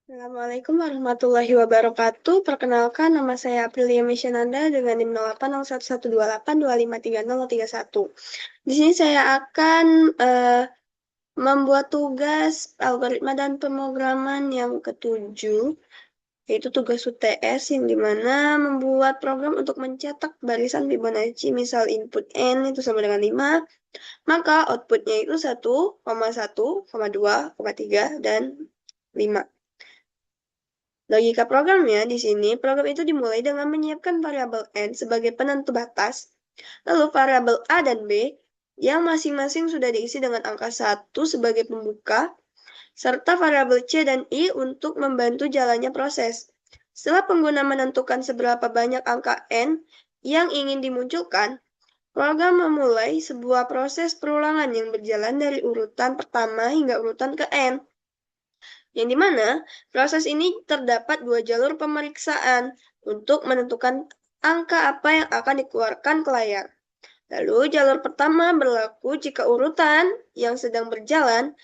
Assalamualaikum warahmatullahi wabarakatuh. Perkenalkan, nama saya Aprilia Misyananda dengan NIM 080128253031. Di sini saya akan membuat tugas algoritma dan pemrograman yang ketujuh, yaitu tugas UTS yang dimana membuat program untuk mencetak barisan Fibonacci, misal input N itu sama dengan 5, maka outputnya itu 1,1,2,3, dan 5. Logika programnya di sini, program itu dimulai dengan menyiapkan variabel n sebagai penentu batas, lalu variabel a dan b yang masing-masing sudah diisi dengan angka 1 sebagai pembuka, serta variabel c dan i untuk membantu jalannya proses. Setelah pengguna menentukan seberapa banyak angka n yang ingin dimunculkan, program memulai sebuah proses perulangan yang berjalan dari urutan pertama hingga urutan ke n. Yang dimana proses ini terdapat dua jalur pemeriksaan untuk menentukan angka apa yang akan dikeluarkan ke layar. Lalu jalur pertama berlaku jika urutan yang sedang berjalan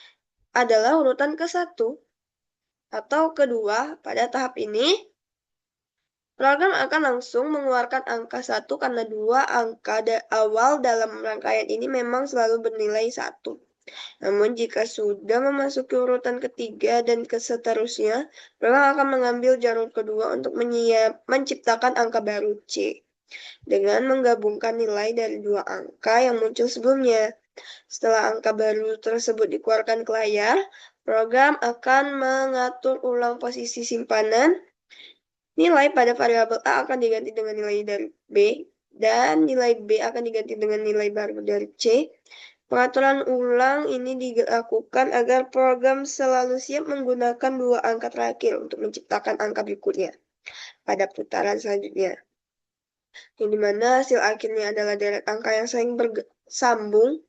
adalah urutan ke-1 atau kedua. Pada tahap ini, program akan langsung mengeluarkan angka 1 karena dua angka awal dalam rangkaian ini memang selalu bernilai 1. Namun jika sudah memasuki urutan ketiga dan seterusnya, program akan mengambil jalur kedua untuk menciptakan angka baru C dengan menggabungkan nilai dari dua angka yang muncul sebelumnya. Setelah angka baru tersebut dikeluarkan ke layar, program akan mengatur ulang posisi simpanan. Nilai pada variabel A akan diganti dengan nilai dari B, dan nilai B akan diganti dengan nilai baru dari C. Pengaturan ulang ini dilakukan agar program selalu siap menggunakan dua angka terakhir untuk menciptakan angka berikutnya pada putaran selanjutnya. Yang dimana hasil akhirnya adalah deret angka yang saling bersambung,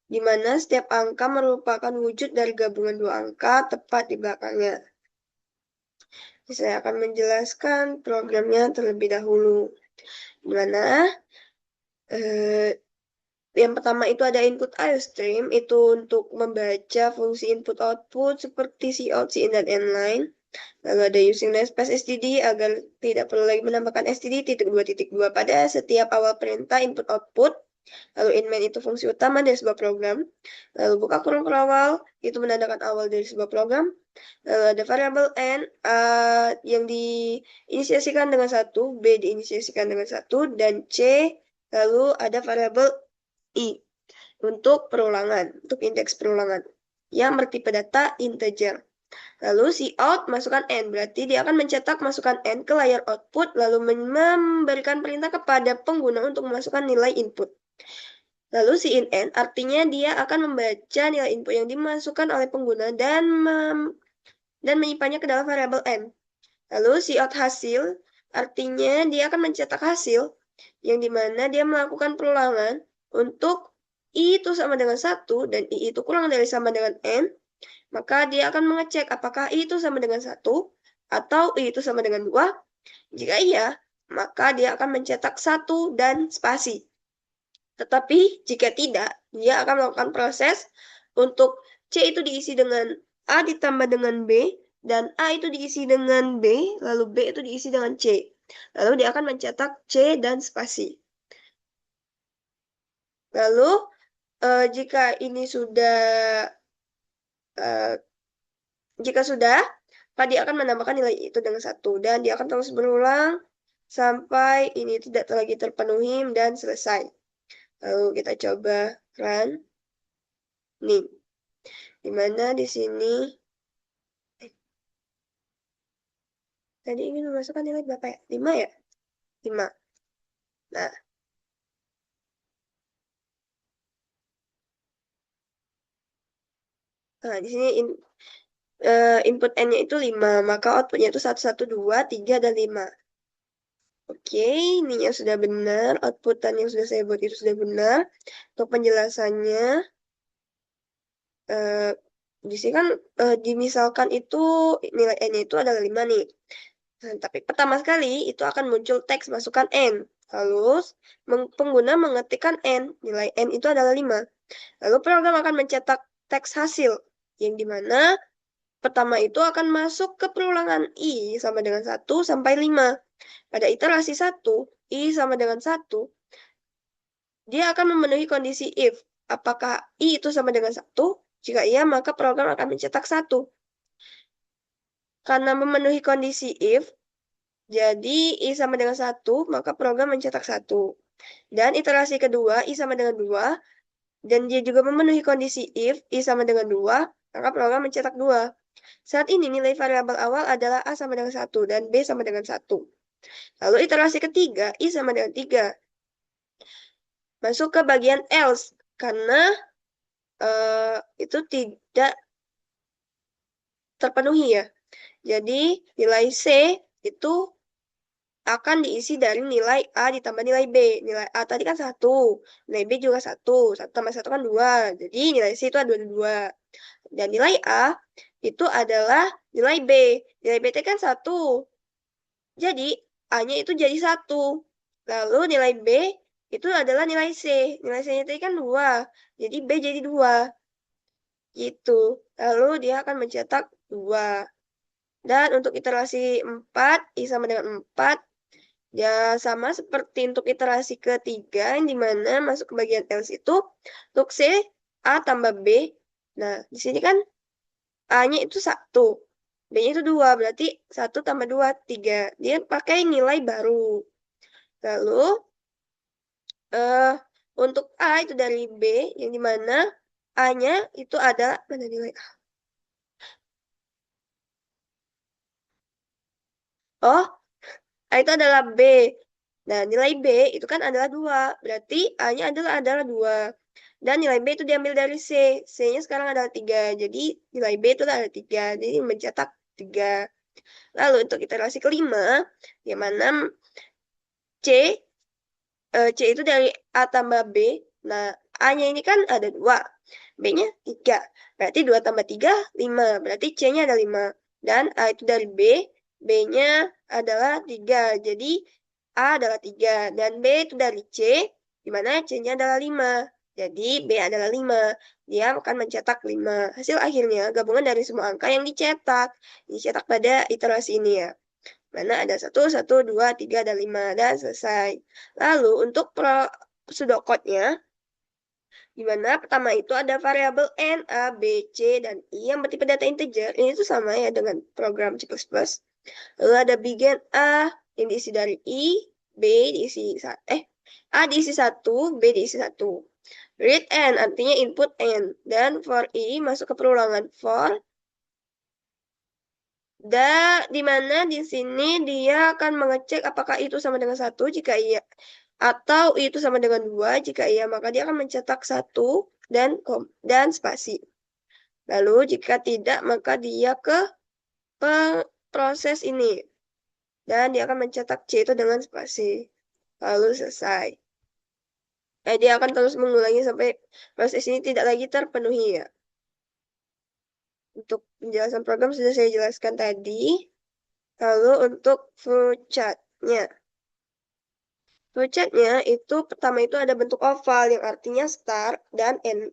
di mana setiap angka merupakan wujud dari gabungan dua angka tepat di belakangnya. Saya akan menjelaskan programnya terlebih dahulu. Di mana yang pertama itu ada input IOStream, itu untuk membaca fungsi input-output seperti cout, cin, dan inline. Lalu ada using namespace std agar tidak perlu lagi menambahkan std .2.2 pada setiap awal perintah input-output. Lalu inmain itu fungsi utama dari sebuah program. Lalu buka kurung perawal itu menandakan awal dari sebuah program. Lalu ada variabel n yang diinisiasikan dengan 1, b diinisiasikan dengan 1, dan c. Lalu ada variabel i untuk perulangan, untuk indeks perulangan yang bertipe data integer. Lalu cout masukkan n, berarti dia akan mencetak masukan n ke layar output, lalu memberikan perintah kepada pengguna untuk memasukkan nilai input. Lalu cin n artinya dia akan membaca nilai input yang dimasukkan oleh pengguna dan menyimpannya ke dalam variabel n. Lalu cout hasil artinya dia akan mencetak hasil yang dimana dia melakukan perulangan untuk I itu sama dengan 1 dan I itu kurang dari sama dengan N, maka dia akan mengecek apakah I itu sama dengan 1 atau I itu sama dengan 2. Jika iya, maka dia akan mencetak 1 dan spasi. Tetapi jika tidak, dia akan melakukan proses untuk C itu diisi dengan A ditambah dengan B, dan A itu diisi dengan B, lalu B itu diisi dengan C. Lalu dia akan mencetak C dan spasi. Lalu jika ini sudah maka dia akan menambahkan nilai itu dengan 1 dan dia akan terus berulang sampai ini tidak lagi terpenuhi dan selesai. Lalu kita coba run. Nih, dimana di sini tadi ingin memasukkan nilai berapa ya? 5 ya? 5. Nah, di sini input n-nya itu 5, maka outputnya itu 1, 1, 2, 3, dan 5. Oke, ininya sudah benar, outputan yang sudah saya buat itu sudah benar. Untuk penjelasannya, di sini kan dimisalkan itu nilai n-nya itu adalah 5 nih. Nah, tapi pertama sekali itu akan muncul teks masukkan n. Lalu pengguna mengetikkan n, nilai n itu adalah 5. Lalu program akan mencetak teks hasil, yang dimana pertama itu akan masuk ke perulangan I sama dengan 1 sampai 5. Pada iterasi 1, I sama dengan 1, dia akan memenuhi kondisi if. Apakah I itu sama dengan 1? Jika iya, maka program akan mencetak 1. Karena memenuhi kondisi if, jadi I sama dengan 1, maka program mencetak 1. Dan iterasi kedua, I sama dengan 2, dan dia juga memenuhi kondisi if, I sama dengan 2, maka program mencetak 2. Saat ini nilai variabel awal adalah A sama dengan 1 dan B sama dengan 1. Lalu iterasi ketiga, I sama dengan 3. Masuk ke bagian else, karena itu tidak terpenuhi ya. Jadi nilai C itu akan diisi dari nilai A ditambah nilai B. Nilai A tadi kan 1, nilai B juga 1. 1 tambah 1 kan 2. Jadi nilai C itu ada 2. Dan nilai A itu adalah nilai B. Nilai B kan 1. Jadi A-nya itu jadi 1. Lalu nilai B itu adalah nilai C. Nilai C-nya tadi kan 2. Jadi B jadi 2. Gitu. Lalu dia akan mencetak 2. Dan untuk iterasi 4, I sama dengan 4. Ya, sama seperti untuk iterasi ketiga, yang dimana masuk ke bagian else itu, untuk C, A tambah B. Nah, di sini kan A-nya itu 1. B-nya itu 2, berarti 1 tambah 2, 3. Dia pakai nilai baru. Lalu, eh untuk A itu dari B, yang dimana A-nya itu adalah, mana nilai A? Oh, A itu adalah B. Nah, nilai B itu kan adalah 2. Berarti A-nya adalah 2. Dan nilai B itu diambil dari C. C-nya sekarang adalah 3. Jadi nilai B itu adalah 3. Jadi mencetak 3. Lalu untuk iterasi kelima, yang mana C, C itu dari A tambah B. Nah, A-nya ini kan ada 2. B-nya 3. Berarti 2 tambah 3, 5. Berarti C-nya ada 5. Dan A itu dari B. B-nya adalah 3. Jadi A adalah 3. Dan B itu dari C, di mana C-nya adalah 5. Jadi B adalah 5. Dia akan mencetak 5. Hasil akhirnya gabungan dari semua angka yang dicetak. Dicetak pada iterasi ini ya. Mana ada 1, 1, 2, 3, dan 5. Dan selesai. Lalu untuk pseudocode-nya, di mana pertama itu ada variabel N, A, B, C, dan I yang bertipe data integer. Ini tuh sama ya dengan program C++. Lalu ada begin A yang diisi dari I, B diisi A diisi 1, B diisi 1. Read N artinya input N. Dan for I masuk ke perulangan for. Di mana di sini dia akan mengecek apakah itu sama dengan 1 jika iya. Atau itu sama dengan 2 jika iya. Maka dia akan mencetak 1 dan spasi. Lalu jika tidak maka dia ke proses ini. Dan dia akan mencetak C itu dengan spasi. Lalu selesai. Dia akan terus mengulangi sampai proses ini tidak lagi terpenuhi ya. Untuk penjelasan program sudah saya jelaskan tadi. Lalu untuk flowchart-nya. Flowchart-nya itu pertama itu ada bentuk oval yang artinya start dan end.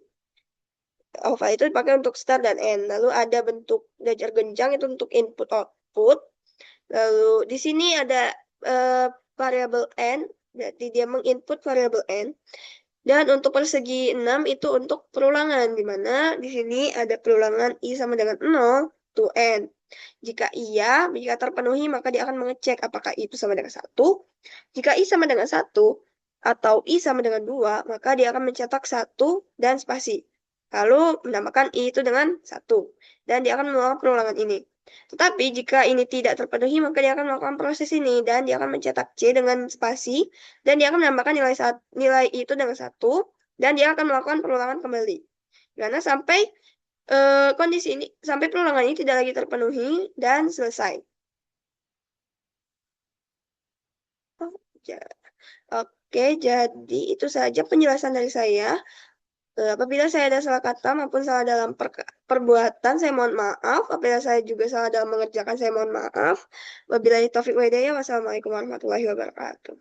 Oval itu dipakai untuk start dan end. Lalu ada bentuk dajar genjang itu untuk input output. Lalu di sini ada variabel n, berarti dia menginput variabel n. Dan untuk persegi 6 itu untuk perulangan, di mana di sini ada perulangan I sama dengan 0 to n. Jika terpenuhi, maka dia akan mengecek apakah itu sama dengan 1. Jika I sama dengan 1, atau I sama dengan 2, maka dia akan mencetak 1 dan spasi. Lalu menambahkan I itu dengan 1. Dan dia akan melakukan perulangan ini. Tetapi jika ini tidak terpenuhi, maka dia akan melakukan proses ini. Dan dia akan mencetak C dengan spasi. Dan dia akan menambahkan nilai I itu dengan 1. Dan dia akan melakukan perulangan kembali. Karena sampai kondisi ini, sampai perulangan ini tidak lagi terpenuhi dan selesai. Oke, jadi itu saja penjelasan dari saya. Apabila saya ada salah kata maupun salah dalam perbuatan, saya mohon maaf. Apabila saya juga salah dalam mengerjakan, saya mohon maaf. Wabillahi taufiq wa hidayah. Wassalamualaikum warahmatullahi wabarakatuh.